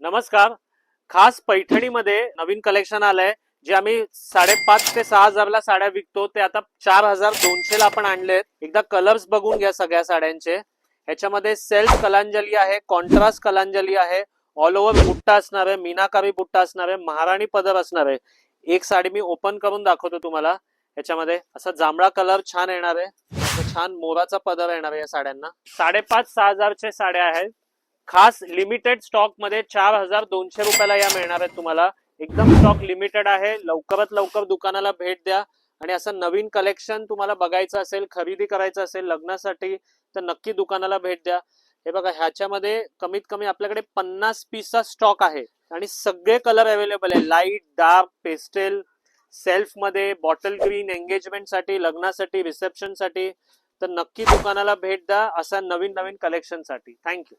नमस्कार. खास पैठणीमध्ये नवीन कलेक्शन आलंय जे आम्ही 5,500 ते 6,000 ला साड्या विकतो ते आता 4,200 ला आपण आणलेत. एकदा कलर्स बघून घ्या सगळ्या साड्यांचे. ह्याच्यामध्ये सेल्फ कलांजली आहे, कॉन्ट्रास्ट कलांजली आहे, ऑल ओव्हर बुट्टा असणार आहे, मीनाकारी बुट्टा असणार आहे, महाराणी पदर असणार आहे. एक साडी मी ओपन करून दाखवतो तुम्हाला. ह्याच्यामध्ये असा जांभळा कलर छान येणार आहे, छान मोराचा पदर येणार आहे या साड्यांना. 5,500-6,000 चे साड्या आहेत. खास लिमिटेड स्टॉक मध्ये 4,200 रुपयाला या मिळणार आहेत तुम्हाला. एकदम स्टॉक लिमिटेड आहे. लवकरात लवकर दुकानाला भेट द्या. आणि असं नवीन कलेक्शन तुम्हाला बघायचं असेल, खरेदी करायचं असेल लग्नासाठी, तर नक्की दुकानाला भेट द्या. हे बघा, ह्याच्यामध्ये कमीत कमी आपल्याकडे 50 पीसचा स्टॉक आहे आणि सगळे कलर अवेलेबल आहे. लाईट, डार्क, पेस्टेल, सेल्फ मध्ये, बॉटल ग्रीन, एंगेजमेंट साठी, लग्नासाठी, रिसेप्शन साठी. तर नक्की दुकानाला भेट द्या असा नवीन नवीन कलेक्शन साठी. थँक्यू.